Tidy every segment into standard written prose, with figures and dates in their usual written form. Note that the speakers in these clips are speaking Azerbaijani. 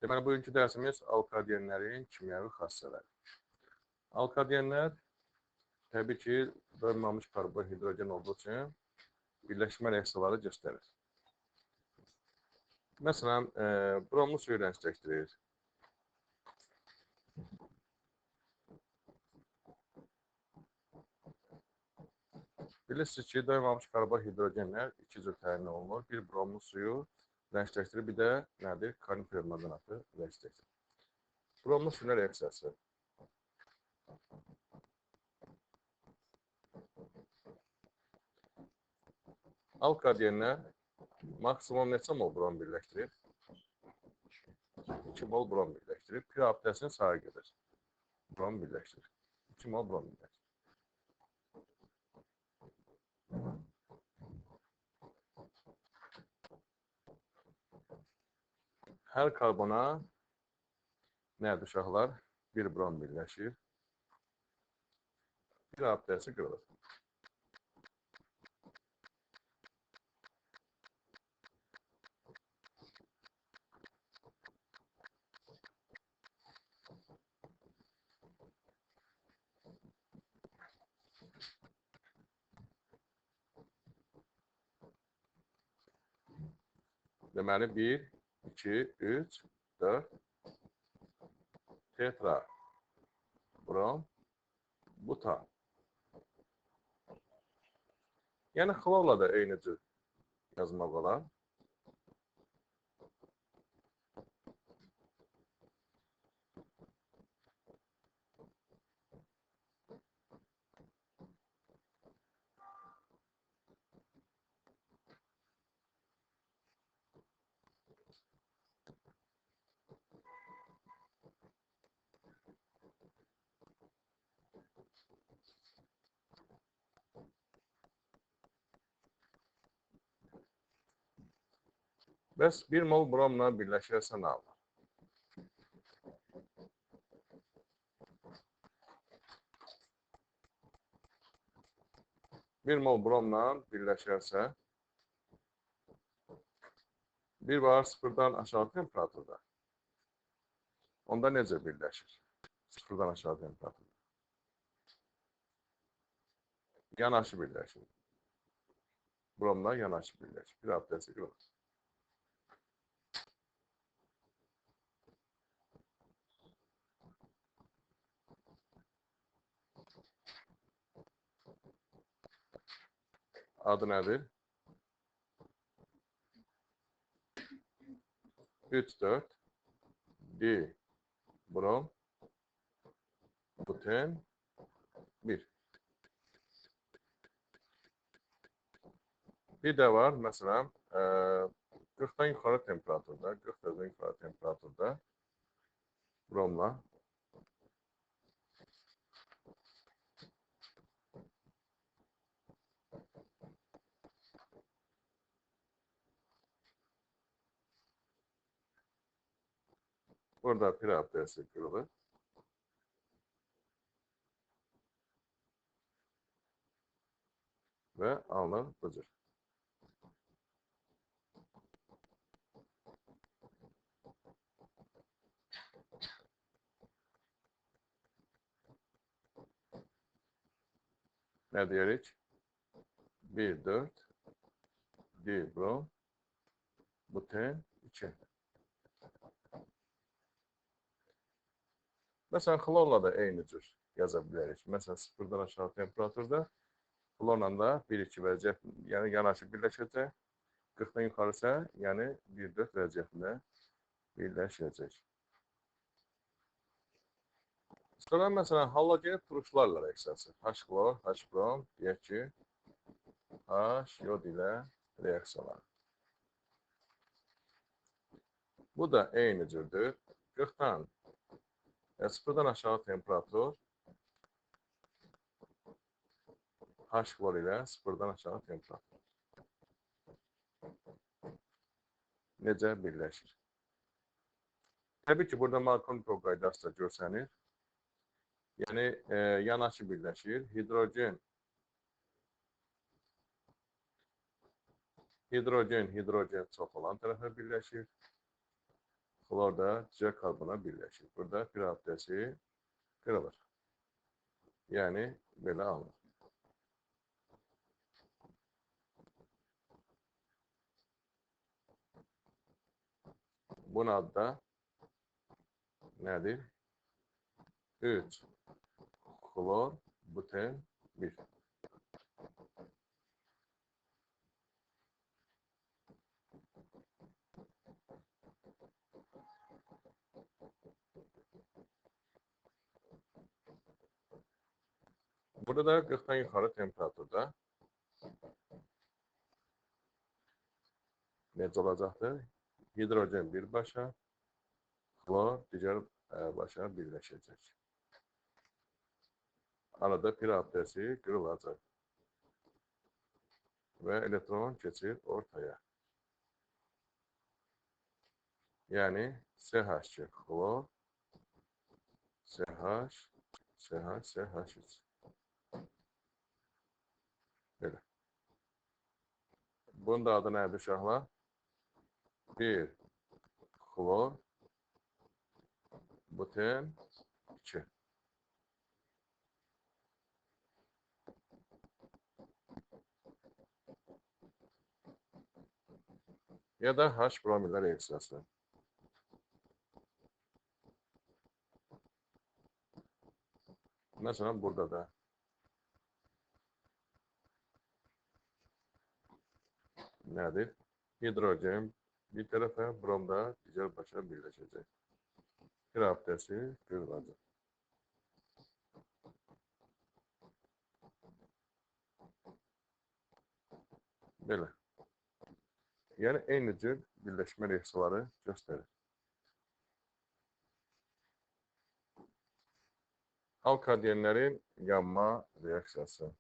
Deməli, bugünkü dərsimiz alkadenlərin kimyəvi xassələri. Alkadenlər təbii ki, doymamış karbohidrogen olduğu üçün birləşmə reaksiyaları göstərir. Məsələn, bromlu suyu rəngsləşdirir. Bilirsiniz ki, doymamış karbohidrogenlər iki cür təyin olunur. Bir bromlu suyu rəngsləşdirir, bir də nədir? Kalium permanganatı rəngsləşdirir. Bromlu suyun reaksiyası. Alkadenlər maksimum neçə mol brom birləşdirir? 2 mol brom birləşdirir. Pir abidəsinin sağı gedir. Brom birləşdirir. 2 mol brom birləşdirir. Hər karbona nədir uşaqlar? Bir brom birləşir. Bir abidəsi qırılır. Deməli, 1, 2, 3, 4 tetra brom butan. Yəni, xlorla da eyni cür yazmaq olar. Bəs 1 mol bromla birləşirsə nə olur? Bir mol bromla birləşərsə, bir var sıfırdan aşağı temperaturda. Onda necə birləşir? Sıfırdan aşağı temperaturda. Yanaşı birləşir. Bromla yanaşı birləşir. Bir abidəsi qırılır. Adı nədir? 3,4 di brom buten 1. Bir də var, məsələn, 40-dan yuxarı temperaturda, 40 dərəcədən yuxarı temperaturda bromla burada pir abidəsi qırılır. Və alınır bu cür. Nə deyirik? 1,4 di brom buten 2. Məsələn, xlorla da eyni cür yaza bilərik. Məsələn, sıfırdan aşağı temperaturda xlorla da 1,2 vəziyyət, yəni yanaşı birləşəcək. 40-dan yuxarı isə, yəni 1,4 vəziyyətində birləşəcək. Sonra, məsələn, halogen turşularla reaksiyası. H-xlor, H-brom, deyək ki, H yod ilə reaksiyalar. Bu da eyni cürdür. 40-dan sıfırdan aşağı temperatur H-xlor ilə sıfırdan aşağı temperatur. Necə birləşir? Təbii ki, burada Markovnikov qaydası da görsənir. Yəni, yanaşı birləşir. Hidrogen çox olan tərəfə birləşir. Xlor da C karbona birleşir. Burada pir abidəsi qırılır. Yəni, belə alınır. Bunun adı da nədir? 3 xlor buten 1. Burada da 40'dan yuxarı temperaturda necə olacaqdır? Hidrogen birbaşa, xlor digər başa birləşəcək. Arada pir abidəsi qırılacaq və elektron keçir ortaya. Yəni, CH2 xlor, CH, CH, CH3. Belə. Bunun da adı nədir uşaqlar? 1 xlor buten 2. Ya da H bromiller reaksiyası. Məsələn, burada da nədir? Hidrogen bir tərəfə, brom da digər başa birləşəcək. Pir abidəsi qırılacaq. Belə. Yəni, eyni cür birləşmə reaksiyaları göstərir. Alkadenlərin yanma reaksiyası.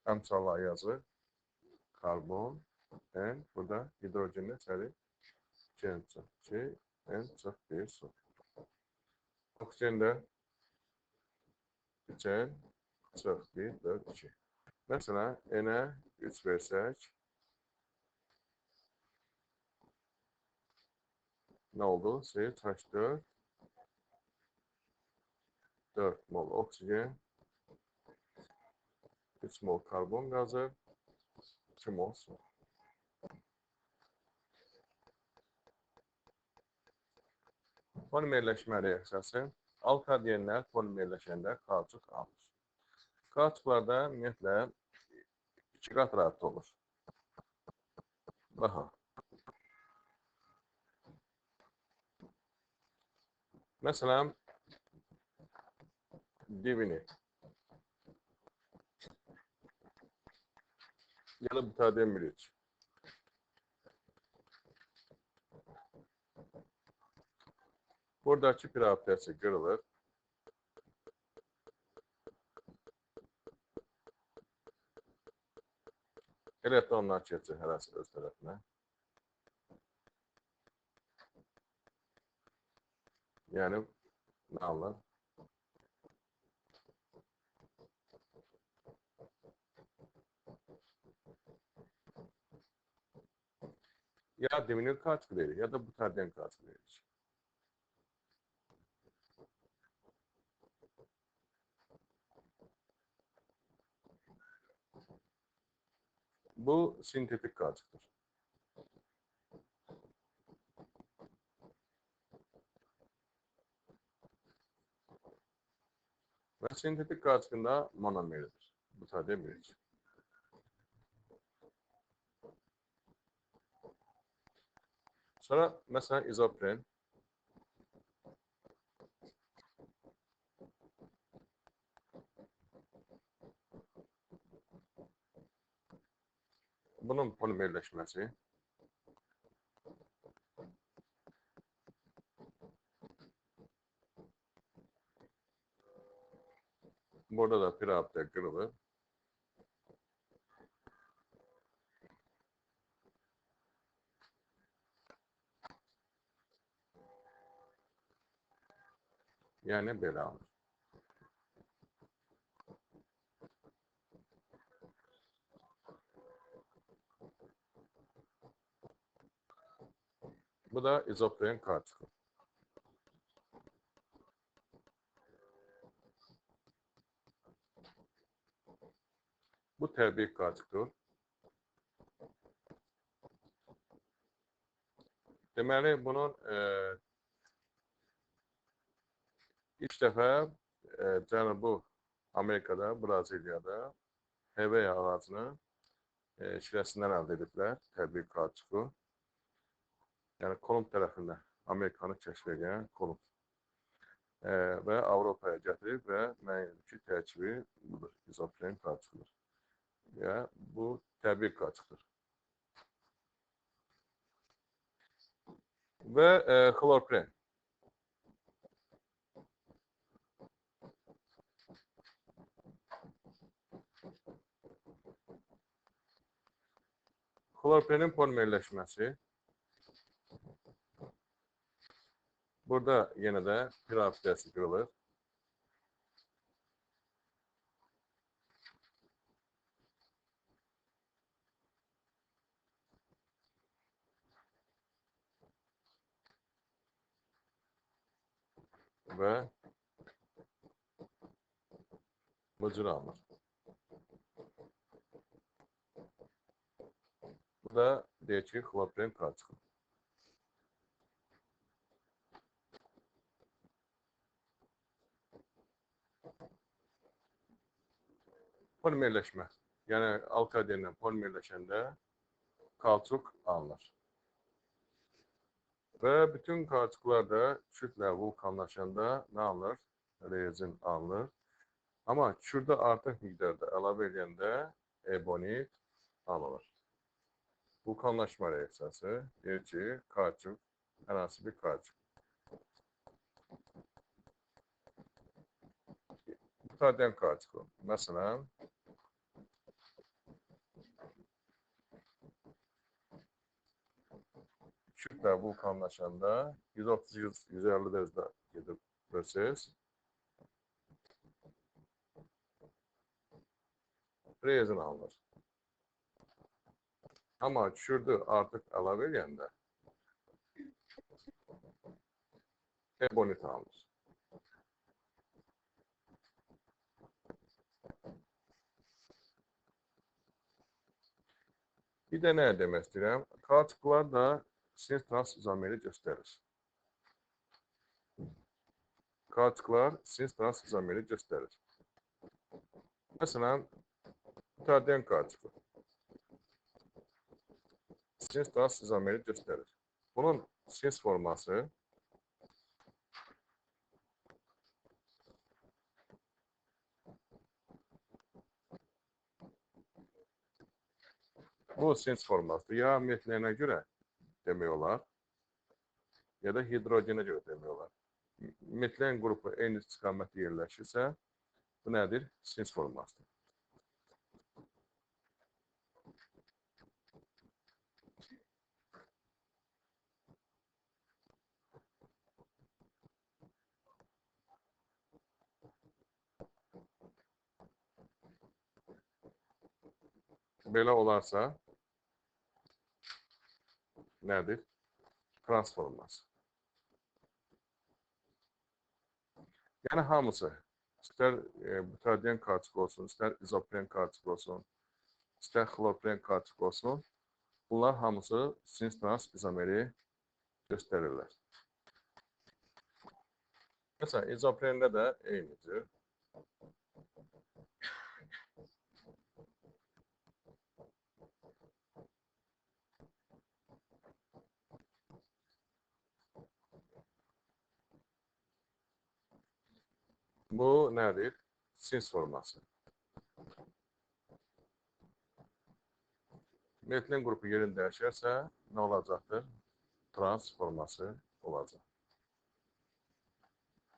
Əmsallar yazır. Karbon, N, burada hidrogenlə çəli C, N, bir su. Oksijen də içən 1, 4, 2. Məsələn, N-ə 3 versək, nə oldu? CH4, 4 mol oksijen, 3 mol karbon qazı, 2 mol su. Polimerləşmə reaksiyası. Alkadenlər polimerləşəndə kauçuk alır. Kauçuklarda ümumiyyətlə 2 qat rahat olur. Baxa. Məsələn, dibini ya da butaden bilirik. Buradakı pir abidəsi qırılır. Elektronlar keçir hərəsi öz tərəfinə. Yəni, nə alır? Ya dibini kauçuk verir, ya da butaden kauçuk verir. Bu sintetik kauçuktur. Və sintetik kauçukun da monomeridir. Butaden verir. Sonra, məsələn, izopren. Bunun polimerləşməsi. Burada da pir abidə qırılır. Yəni belə alır. Bu da izopren qarçıqı. Bu təbii qarçıqdır. Deməli, bunun ilk dəfə Cənubi Amerikada, Braziliyada hevea ağacının şirəsindən əldə ediblər, təbii qarçıqı. Yəni, Kolumb tərəfindən Amerikanı kəşf edən Kolumb və Avropaya gətirib və müəyyən edib ki, tərkibi budur, izopren qarçıqdır. Və bu təbii qarçıqdır. Və xlorpren. Xlorprenin polimerləşməsi. Burada yenə də piramidası qırılır. Və bu cür alınır. Bu da deyək ki, xlorpren qarçıqı. Polimerləşmə. Yəni, alkadenlə polimerləşəndə kauçuk alınır. Və bütün qarçıqlar da kütlə vulkanlaşanda nə alınır? Rezin alınır. Amma kürdə artıq miqdarda əlavə edəndə ebonit alınır. Vulkanlaşma reaksiyası deyir ki, kauçuk, hər hansı bir kauçuk. Butaden kauçuku. Məsələn, kütlə vulkanlaşanda 130-150 dərəcədə gedib proses. Rezin alınır. Amma kürdü artıq əlavə edəndə ebonit alınır. Bir də nə demək istəyirəm? Kauçuklar da sinir transizomeri göstərir. Kauçuklar sinir transizomeri göstərir. Məsələn, butaden kauçuku. Sinir transizomeri göstərir. Bunun sinir forması bu sinir formasıdır. Ya metləyənə görə demək olar, ya da hidrogenə görə demək olar. Metlən qrupu eyni istiqamətdə yerləşirsə, bu nədir? Sinir formasıdır. Belə olarsa, nədir? Transformasi. Yəni, hamısı, istər butaden kauçuk olsun, istər izopren kauçuk olsun, istər xlorpren kauçuk olsun, bunlar hamısı sinir transizomeri göstərirlər. Məsələn, izoprende də eynidir. Bu nədir? Sinir forması. Metilin qrupu yerini dəyişərsə, nə olacaqdır? Trans forması olacaq.